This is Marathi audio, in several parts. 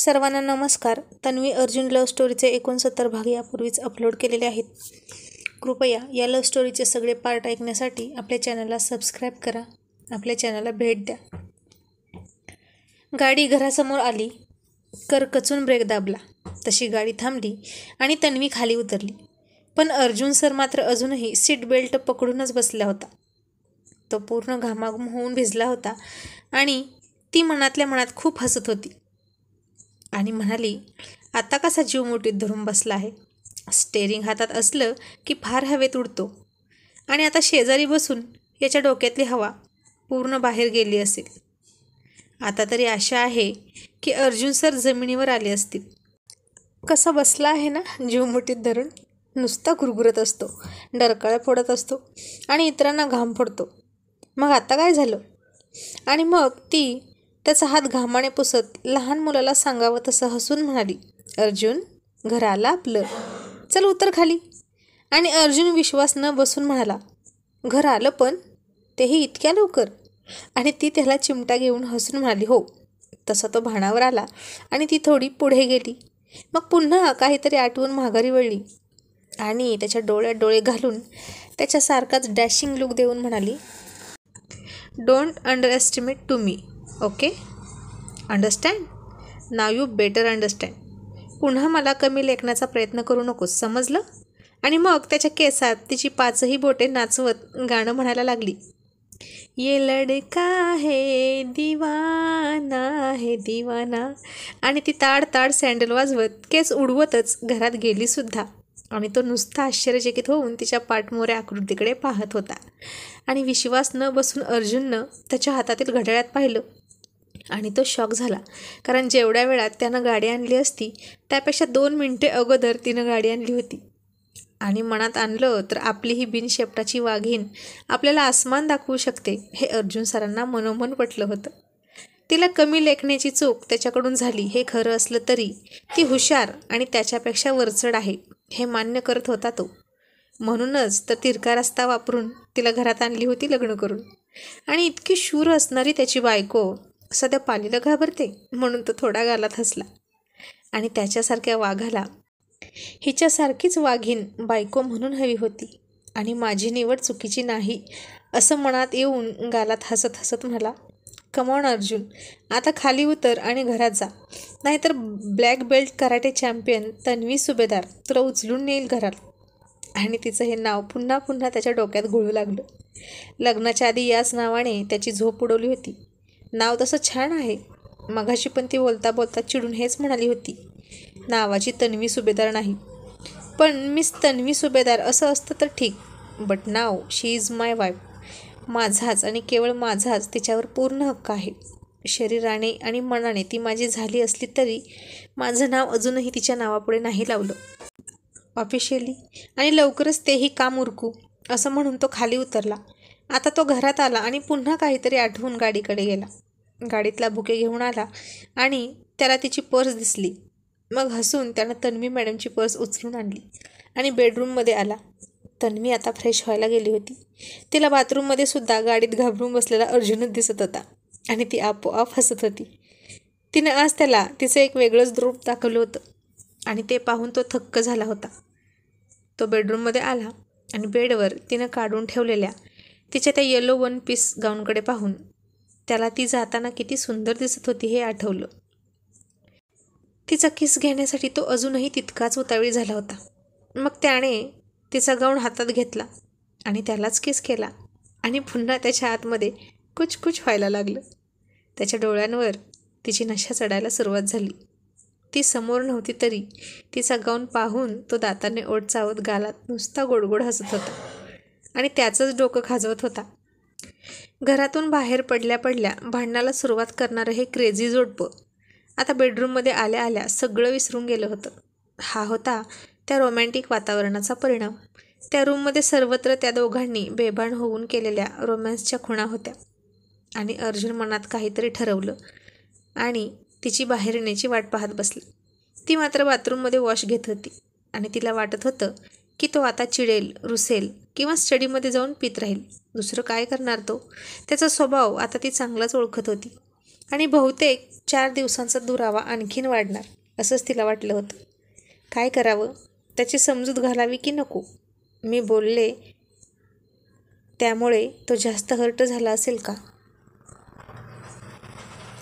सर्वांना नमस्कार. तन्वी अर्जुन लव्ह स्टोरीचे 69 भाग यापूर्वीच अपलोड केलेले आहेत. कृपया या लव्ह स्टोरीचे सगळे पार्ट ऐकण्यासाठी आपल्या चॅनलला सबस्क्राईब करा, आपल्या चॅनलला भेट द्या. गाडी घरासमोर आली. करकचून ब्रेक दाबला. तशी गाडी थांबली आणि तन्वी खाली उतरली. पण अर्जुन सर मात्र अजूनही सीट बेल्ट पकडूनच बसला होता. तो पूर्ण घामाघूम होऊन भिजला होता आणि ती मनातल्या मनात खूप हसत होती आणि म्हणाली, आता कसा जीव मुठीत धरून बसला आहे. स्टेअरिंग हातात असलं की फार हवेत उडतो आणि आता शेजारी बसून याच्या डोक्यातली हवा पूर्ण बाहेर गेली असेल. आता तरी आशा आहे की अर्जुन सर जमिनीवर आले असतील. कसा बसला आहे ना जीव मुठीत धरून. नुसता घुरघुरत असतो, डरकाळ्या फोडत असतो आणि इतरांना घाम फोडतो. मग आता काय झालं? आणि मग ती त्याचा हात घामाने पुसत लहान मुलाला सांगावं तसं हसून म्हणाली, अर्जुन घर आलं आपलं, चल उतर खाली. आणि अर्जुन विश्वास न बसून म्हणाला, घर आलं पण तेही इतक्या लवकर? आणि ती त्याला चिमटा घेऊन हसून म्हणाली, हो. तसा तो भानावर आला आणि ती थोडी पुढे गेली. मग पुन्हा काहीतरी आठवून माघारी वळली आणि त्याच्या डोळ्यात डोळे घालून त्याच्यासारखाच डॅशिंग लुक देऊन म्हणाली, don't underestimate to me, okay? Understand? Now you better understand. पुन्हा मला कमी लेखण्याचा प्रयत्न करू नकोस, समजलं? आणि मग त्याच्या केसात तिची 5ही बोटे नाचवत गाणं म्हणायला लागली, ये लडका है दीवाना है दीवाना. आणि ती ताड ताड सँडल वाजवत केस उडवतच घरात गेली सुद्धा. आणि तो नुसता आश्चर्यचकित होऊन तिच्या पाठमोऱ्या आकृतीकडे पाहत होता. आणि विश्वास न बसून अर्जुननं त्याच्या हातातील घड्याळात पाहिलं आणि तो शॉक झाला. कारण जेवढ्या वेळात त्यानं गाडी आणली असती त्यापेक्षा 2 मिनिटे अगोदर तिनं गाडी आणली होती. आणि मनात आणलं तर आपली ही बिनशेपटाची वाघीण आपल्याला आसमान दाखवू शकते हे अर्जुन सरांना मनोमन पटलं होतं. तिला कमी लेखण्याची चूक त्याच्याकडून झाली हे खरं असलं तरी ती हुशार आणि त्याच्यापेक्षा वरचढ आहे हे मान्य करत होता तो. म्हणूनच तर तिरका रस्ता वापरून तिला घरात आणली होती लग्न करून. आणि इतकी शूर असणारी त्याची बायको सध्या पालीला घाबरते म्हणून तो थोडा गालात हसला. आणि त्याच्यासारख्या वाघाला हिच्यासारखीच वाघीण बायको म्हणून हवी होती आणि माझी निवड चुकीची नाही असं मनात येऊन गालात हसत हसत म्हणाला, कमॉन अर्जुन, आता खाली उतर आणि घरात जा, नाहीतर black belt karate champion Tanvi सुभेदार तुला उचलून नेईल घरात. आणि तिचं हे नाव पुन्हा पुन्हा त्याच्या डोक्यात घोळू लागलं. लग्नाच्या आधी याच नावाने त्याची झोप उडवली होती. नाव तसं छान आहे. मगाशी पण ती बोलता बोलता चिडून हेच म्हणाली होती, नावाची तन्वी सुभेदार नाही, पण मिस तन्वी सुभेदार असं असतं तर ठीक, but now she is my wife. माझाच आणि केवळ माझाच तिच्यावर पूर्ण हक्क आहे. शरीराने आणि मनाने ती माझी झाली असली तरी माझं नाव अजूनही तिच्या नावापुढे नाही लावलं ऑफिशियली, आणि लवकरच तेही काम उरकू असं म्हणून तो खाली उतरला. आता तो घरात आला आणि पुन्हा काहीतरी आठवून गाडीकडे गेला. गाडीतला बुके घेऊन आला आणि त्याला तिची पर्स दिसली. मग हसून त्यानं तन्वी मॅडमची पर्स उचलून आणली आणि बेडरूममध्ये आला. तन्वी आता फ्रेश व्हायला गेली होती. तिला बाथरूममध्ये सुद्धा गाडीत घाबरून बसलेला अर्जुनच दिसत होता आणि ती आपोआप हसत होती. तिने आज त्याला तिचं एक वेगळंच रूप दाखवलं होतं आणि ते पाहून तो थक्क झाला होता. तो बेडरूममध्ये आला आणि बेडवर तिनं काढून ठेवलेल्या तिच्या त्या येलो 1 पीस गाऊनकडे पाहून त्याला ती जाताना किती सुंदर दिसत होती हे आठवलं. तिचा किस घेण्यासाठी तो अजूनही तितकाच उतावळी झाला होता. मग त्याने तिचा गाऊन हातात घेतला आणि त्यालाच किस केला आणि पुन्हा त्याच्या आतमध्ये कुछ कुछ व्हायला लागलं. त्याच्या डोळ्यांवर तिची नशा चढायला सुरुवात झाली. ती समोर नव्हती तरी तिचा गाऊन पाहून तो दाताने ओठ चावत गालात नुसता गोडगोड हसत होता आणि त्याचंच डोकं खाजवत होता. घरातून बाहेर पडल्या पडल्या भांडणाला सुरुवात करणारं हे क्रेझी जोडपं आता बेडरूममध्ये आल्या आल्या सगळं विसरून गेलं होतं. हा होता त्या रोमॅन्टिक वातावरणाचा परिणाम. त्या रूममध्ये सर्वत्र त्या दोघांनी बेभान होऊन केलेल्या रोमॅन्सच्या खुणा होत्या. आणि अर्जुन मनात काहीतरी ठरवलं आणि तिची बाहेर येण्याची वाट पाहत बसली. ती मात्र बाथरूममध्ये वॉश घेत होती आणि तिला वाटत होतं की तो आता चिडेल, रुसेल किंवा स्टडीमध्ये जाऊन पित राहील. दुसरं काय करणार तो? त्याचा स्वभाव आता ती चांगलाच ओळखत होती. आणि बहुतेक 4 दिवसांचा दुरावा आणखीन वाढणार असंच तिला वाटलं होतं. काय करावं, त्याची समजूत घालावी की नको? मी बोलले त्यामुळे तो जास्त हर्ट झाला असेल का?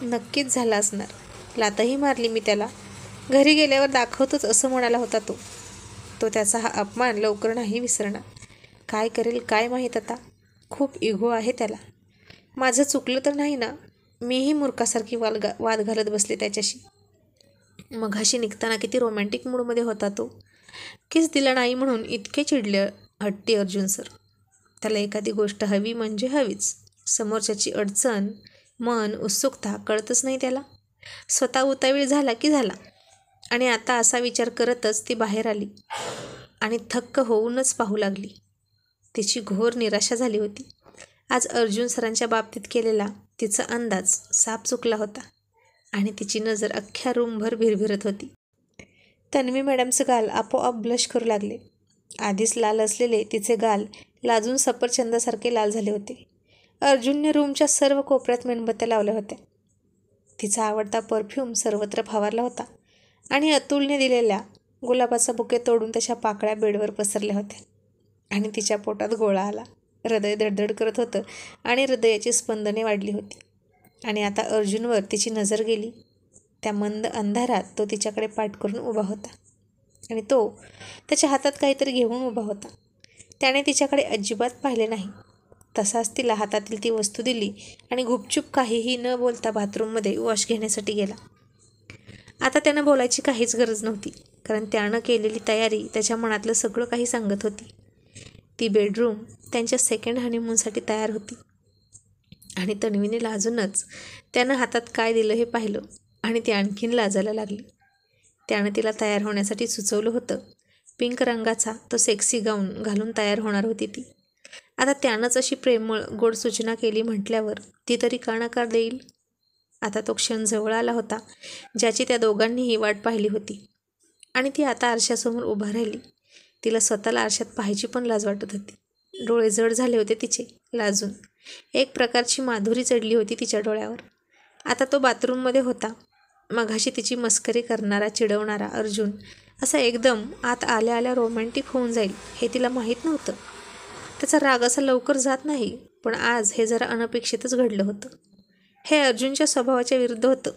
नक्कीच झाला असणार. लातही मारली मी त्याला. घरी गेल्यावर दाखवतोच असं म्हणाला होता तो. तो त्याचा हा अपमान लवकर नाही विसरणार. काय करेल काय माहीत आता. खूप इगो आहे त्याला. माझं चुकलं तर नाही ना? मीही मूर्खासारखी वाद घालत बसले त्याच्याशी. मघाशी निघताना किती रोमॅन्टिक मूडमध्ये होता तो. किस दिला नाही म्हणून इतके चिडले हट्टी अर्जुन सर. त्याला एखादी गोष्ट हवी म्हणजे हवीच. समोरच्याची अडचण, मन, उत्सुकता कळतच नाही त्याला. स्वतः उतावीळ झाला की झाला. आणि आता असा विचार करतच ती बाहेर आली आणि थक्क होऊनच पाहू लागली. तिची घोर निराशा झाली होती. आज अर्जुन सरांच्या बाबतीत केलेला तिचा अंदाज साप चुकला होता आणि तिची नजर अख्ख्या रूमभर भिरभिरत होती. तन्वी मॅडमचे गाल आपोआप ब्लश करू लागले. आधीच लाल असलेले तिचे गाल लाजून सफरचंदासारखे लाल झाले होते. अर्जुनने रूमच्या सर्व कोपऱ्यात मेणबत्त्या लावल्या होत्या. तिचा आवडता परफ्यूम सर्वत्र फवारला होता आणि अतुलने दिलेल्या गुलाबाचा बुके तोडून त्याच्या पाकळ्या बेडवर पसरल्या होत्या. आणि तिच्या पोटात गोळा आला. हृदय धडधड करत होतं आणि हृदयाची स्पंदने वाढली होती. आणि आता अर्जुनवर तिची नजर गेली. त्या मंद अंधारात तो तिच्याकडे पाठ करून उभा होता आणि तो त्याच्या हातात काहीतरी घेऊन उभा होता. त्याने तिच्याकडे अजिबात पाहिले नाही. तसाच तिला हातातील ती वस्तू दिली आणि गुपचूप काहीही न बोलता बाथरूममध्ये वॉश घेण्यासाठी गेला. आता त्यानं बोलायची काहीच गरज नव्हती, कारण त्यानं केलेली तयारी त्याच्या मनातलं सगळं काही सांगत होती. ती बेडरूम त्यांच्या सेकंड हनीमूनसाठी तयार होती. आणि तन्वीने लाजूनच त्यानं हातात काय दिलं हे पाहिलं आणि ती आणखीन लाजायला लागली. त्यानं तिला तयार होण्यासाठी सुचवलं होतं. पिंक रंगाचा तो सेक्सी गाऊन घालून तयार होणार होती ती. आता त्यानंच अशी प्रेमळ गोड सूचना केली म्हटल्यावर ती तरी का नकार देईल? आता तो क्षण जवळ आला होता ज्याची त्या दोघांनीही वाट पाहिली होती. आणि ती आता आरशासमोर उभा राहिली. तिला स्वतःला आरशात पाहायची पण लाज वाटत होती. डोळे जड झाले होते तिचे लाजून. एक प्रकारची माधुरी चढली होती तिच्या डोळ्यावर. आता तो बाथरूममध्ये होता. मघाशी तिची मस्करी करणारा चिडवणारा अर्जुन असा एकदम आत आल्या आल्या रोमॅन्टिक होऊन जाईल हे तिला माहीत नव्हतं. त्याचा राग असा लवकर जात नाही, पण आज हे जरा अनपेक्षितच घडलं होतं. हे अर्जुनच्या स्वभावाच्या विरुद्ध होतं.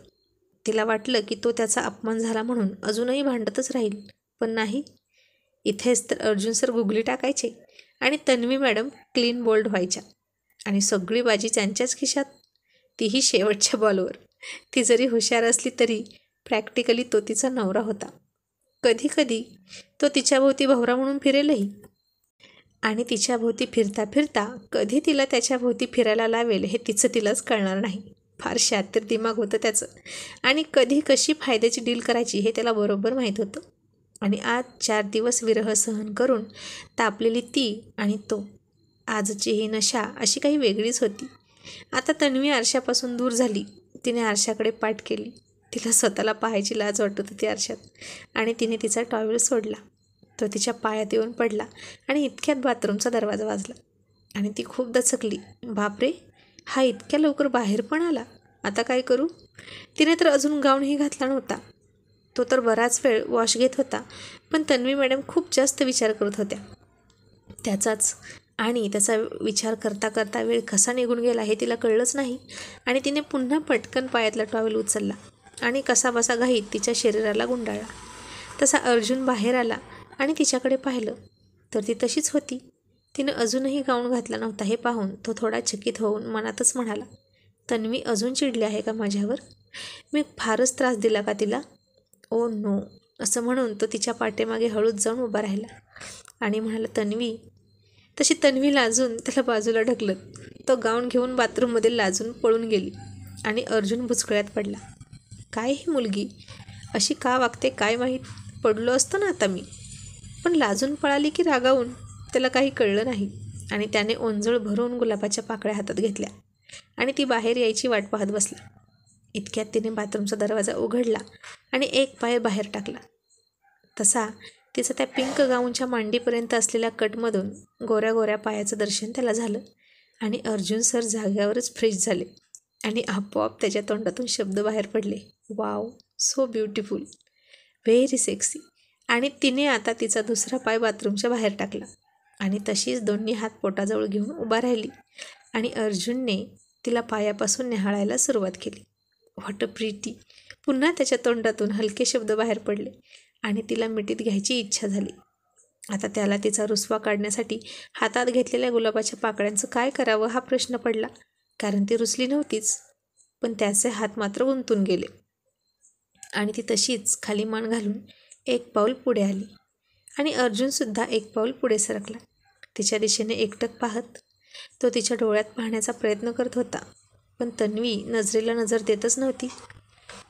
तिला वाटलं की तो त्याचा अपमान झाला म्हणून अजूनही भांडतच राहील, पण नाही. इथेच तर अर्जुन सर गुगली टाकायचे आणि तन्वी मॅडम क्लीन बोल्ड व्हायच्या आणि सगळी बाजी त्यांच्याच खिशात, तीही शेवटच्या बॉलवर. ती जरी हुशार असली तरी प्रॅक्टिकली तो तिचा नवरा होता. कधी कधी तो तिच्याभोवती भवरा म्हणून फिरेलही. आणि तिच्याभोवती फिरता फिरता कधी तिला त्याच्याभोवती फिरायला लावेल हे तिलाच कळणार नाही. फार शातीर दिमाग होतं त्याचं आणि कधी कशी फायद्याची डील करायची हे त्याला बरोबर माहीत होतं. आणि आज 4 दिवस विरह सहन करून तापलेली ती आणि तो, आजची ही नशा अशी काही वेगळीच होती. आता तन्वी आरशापासून दूर झाली. तिने आरशाकडे पाठ केली. तिला स्वतःला पाहायची लाज वाटत होती आरशात आणि तिने तिचा टॉवेल सोडला. तो तिच्या पायात येऊन पडला आणि इतक्यात बाथरूमचा दरवाजा वाजला आणि ती खूप दचकली. बापरे, हा इतक्या लवकर बाहेर पण आला. आता काय करू? तिने तर अजून गाऊनही घातला नव्हता. तो तर बराच वेळ वॉश घेत होता, पण तन्वी मॅडम खूप जास्त विचार करत होत्या त्याचाच. आणि त्याचा विचार करता करता वेळ कसा निघून गेला हे तिला कळलंच नाही. आणि तिने पुन्हा पटकन पायातला टॉवेल उचलला आणि कसाबसा घाईत तिच्या शरीराला गुंडाळला. तसा अर्जुन बाहेर आला आणि तिच्याकडे पाहिलं तर ती तशीच होती. तिनं अजूनही गाऊन घातला नव्हता हे पाहून तो थोडा चकित होऊन मनातच म्हणाला, तन्वी अजून चिडली आहे का माझ्यावर? मी फारच त्रास दिला का तिला? Oh no. असं म्हणून तो तिच्या पाठीमागे हळूच जाऊन उभा राहिला आणि म्हणाला, तन्वी. तशी तन्वी लाजून त्याला बाजूला ढकलत तो गाऊन घेऊन बाथरूममध्ये लाजून पळून गेली आणि अर्जुन बुचकळ्यात पडला. काय ही मुलगी अशी का वागते काय माहीत? पडलो असतो ना आता मी. पण लाजून पळाली की रागावून त्याला काही कळलं नाही आणि त्याने ओंजळ भरून गुलाबाच्या पाकळ्या हातात घेतल्या आणि ती बाहेर यायची वाट पाहत बसला. इतक्यात तिने बाथरूमचा दरवाजा उघडला आणि एक पाय बाहेर टाकला. तसा तिचं त्या पिंक गाऊनच्या मांडीपर्यंत असलेल्या कटमधून गोऱ्या गोऱ्या पायाचं दर्शन त्याला झालं आणि अर्जुन सर जाग्यावरच फ्रीज झाले. आणि आपोआप त्याच्या तोंडातून शब्द बाहेर पडले, wow, so beautiful, very sexy. आणि तिने आता तिचा दुसरा पाय बाथरूमच्या बाहेर टाकला आणि तशीच दोन्ही हात पोटाजवळ घेऊन उभा राहिली आणि अर्जुनने तिला पायापासून न्याहाळायला सुरुवात केली. What a pretty. पुन्हा त्याच्या तोंडातून हलके शब्द बाहेर पडले आणि तिला मिठीत घ्यायची इच्छा झाली. आता त्याला तिचा रुसवा काढण्यासाठी हातात घेतलेल्या गुलाबाच्या पाकळ्यांचं काय करावं हा प्रश्न पडला, कारण ती रुसली नव्हतीच. पण त्याचे हात मात्र गुंतून गेले आणि ती तशीच खाली मान घालून एक पाऊल पुढे आली आणि अर्जुनसुद्धा एक पाऊल पुढे सरकला. तिच्या दिशेने एकटक पाहत तो तिच्या डोळ्यात पाहण्याचा प्रयत्न करत होता. पण तन्वी नजरेला नजर देतच नव्हती.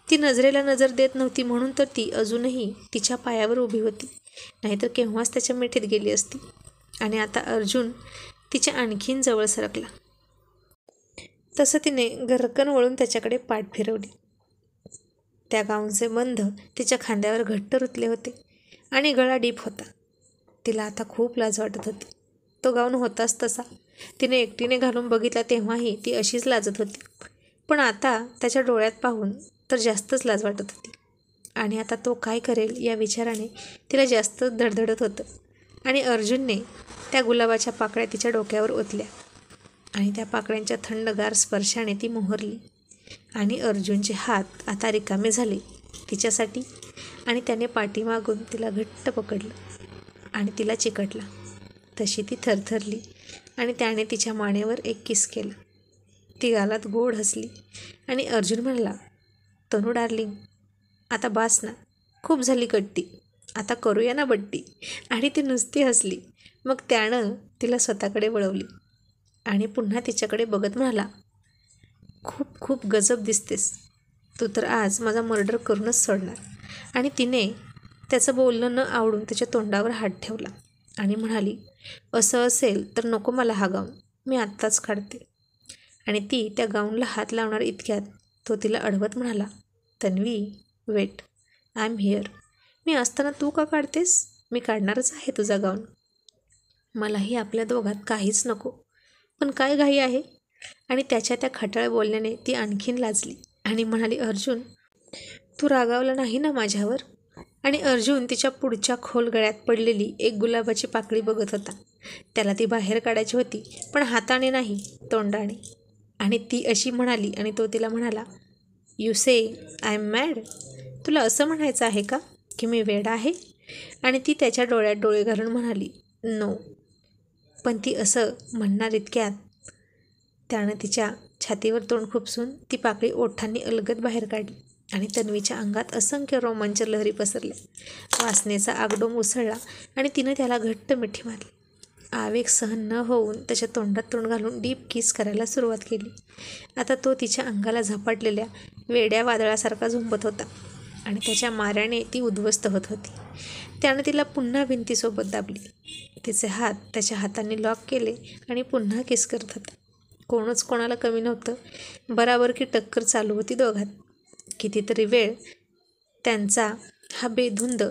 ती नजरेला नजर देत नव्हती म्हणून तर ती अजूनही तिच्या पायावर उभी होती, नाहीतर केव्हाच त्याच्या मिठीत गेली असती. आणि आता अर्जुन तिच्या आणखीन जवळ सरकला. तसं तिने गर्रकन वळून त्याच्याकडे पाठ फिरवली. त्या गाऊनचे बंध तिच्या खांद्यावर घट्ट रुतले होते आणि गळा डीप होता. तिला आता खूप लाज वाटत होती. तो गाऊन होताच तसा. तिने एकटीने घालून बघितला तेव्हाही ती अशीच लाजत होती, पण आता त्याच्या डोळ्यात पाहून तर जास्तच लाज वाटत होती. आणि आता तो काय करेल या विचाराने तिला जास्त धडधडत होतं. आणि अर्जुनने त्या गुलाबाच्या पाकळ्या तिच्या डोक्यावर ओतल्या आणि त्या पाकळ्यांच्या थंडगार स्पर्शाने ती मोहरली. आणि अर्जुनचे हात आता रिकामे झाले तिच्यासाठी आणि त्याने पाठीमागून तिला घट्ट पकडलं आणि तिला चिकटला. तशी ती थरथरली आणि त्याने तिच्या मानेवर एक किस केलं. ती गालात गोड हसली आणि अर्जुन म्हणाला, तनू डार्लिंग, आता बास ना, खूप झाली कट्टी, आता करूया ना बट्टी. आणि ती नुसती हसली. मग त्यानं तिला स्वतःकडे वळवली आणि पुन्हा तिच्याकडे बघत म्हणाला, खूप खूप गजब दिसतेस तू तर, आज माझा मर्डर करूनच सोडणार. आणि तिने त्याचं बोलणं न आवडून त्याच्या तोंडावर हात ठेवला आणि म्हणाली, असं असेल तर नको मला हा गाऊन, मी आत्ताच काढते. आणि ती त्या गाऊनला हात लावणार इतक्यात तो तिला अडवत म्हणाला, Tanvi, wait, I am here. मी असताना तू का काढतेस? मी काढणारच आहे तुझा गाऊन. मलाही आपल्या दोघात काहीच नको, पण काय घाई आहे? आणि त्याच्या त्या खटाळ बोलण्याने ती आणखीन लाजली आणि म्हणाली, अर्जुन, तू रागावला नाही ना माझ्यावर? आणि अर्जुन तिच्या पुढच्या खोल गळ्यात पडलेली एक गुलाबाची पाकळी बघत होता. त्याला ती बाहेर काढायची होती, पण हाताने नाही, तोंडाने. आणि ती अशी म्हणाली आणि तो तिला म्हणाला, you say I am mad. तुला असं म्हणायचं आहे का की मी वेडा आहे? आणि ती त्याच्या डोळ्यात डोळे घालून म्हणाली, नो. पण ती असं म्हणणार इतक्यात त्यानं तिच्या छातीवर तोंड खुपसून ती पाकळी ओठांनी अलगद बाहेर काढली आणि तन्वीच्या अंगात असंख्य रोमांच लहरी पसरल्या. वासनेचा आगडोंब उसळला आणि तिनं त्याला घट्ट मिठी मारली. आवेग सहन न होऊन त्याच्या तोंडात तोंड घालून डीप किस करायला सुरुवात केली. आता तो तिच्या अंगाला झपाटलेल्या वेड्या वादळासारखा झोंबत होता आणि त्याच्या माऱ्याने ती उद्ध्वस्त होत होती. त्यानं तिला पुन्हा भिंतीसोबत दाबली. तिचे हात त्याच्या हातांनी लॉक केले आणि पुन्हा किस करत होता. कोणच कोणाला कमी नव्हतं. बराबर की टक्कर चालू होती दोघात. कितीतरी वेळ त्यांचा हा बेधुंद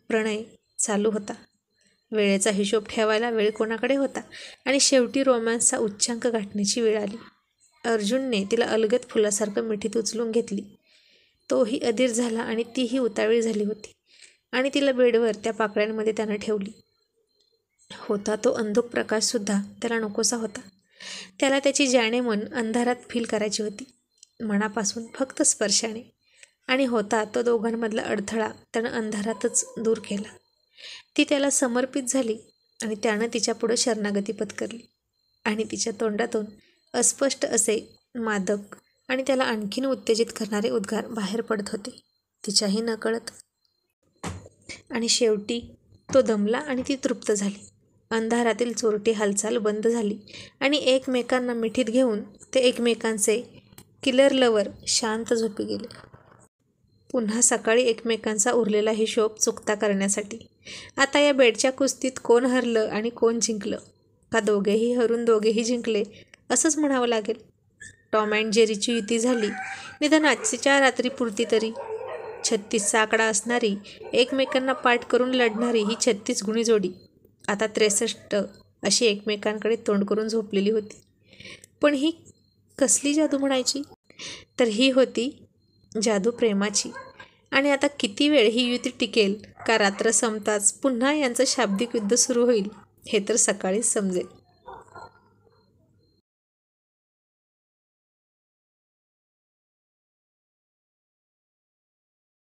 प्रणय चालू होता. वेळेचा हिशोब ठेवायला वेळ कोणाकडे होता? आणि शेवटी रोमॅन्सचा उच्चांक गाठण्याची वेळ आली. अर्जुनने तिला अलगद फुलासारखं मिठीत उचलून घेतली. तोही अधीर झाला आणि तीही उतावळी झाली होती आणि तिला बेडवर त्या पाकळ्यांमध्ये त्यानं ठेवली. होता तो अंधुक प्रकाशसुद्धा त्याला नकोसा होता. त्याला त्याची जाणेमन अंधारात फील करायची होती, मनापासून, फक्त स्पर्शाने. आणि होता तो दोघांमधला अडथळा त्यानं अंधारातच दूर केला. ती त्याला समर्पित झाली आणि त्यानं तिच्यापुढं शरणागती पत्करली. आणि तिच्या तोंडातून अस्पष्ट असे मादक आणि त्याला आणखीन उत्तेजित करणारे उद्गार बाहेर पडत होते, तिच्याही नकळत. आणि शेवटी तो दमला आणि ती तृप्त झाली. अंधारातील चोरटी हालचाल बंद झाली आणि एकमेकांना मिठीत घेऊन ते एकमेकांचे किलर लवर शांत झोपी गेले. पुन्हा सकाळी एकमेकांचा उरलेला हिशोब चुकता करण्यासाठी. आता या बेडच्या कुस्तीत कोण हरलं आणि कोण जिंकलं? का दोघेही हरून दोघेही जिंकले असंच म्हणावं लागेल. टॉम अँड जेरीची युती झाली, निदान आजच्या रात्रीपुरती तरी. 36चा आकडा असणारी, एकमेकांना पाठ करून लढणारी ही 36 गुणी जोडी आता 63 अशी एकमेकांकडे तोंड करून झोपलेली होती. पण ही कसली जादू म्हणायची? तर ही होती जादू प्रेमाची. आणि आता किती वेळ ही युती टिकेल, का रात्र संपताच पुन्हा यांचं शाब्दिक युद्ध सुरू होईल, हे तर सकाळीच समजेल.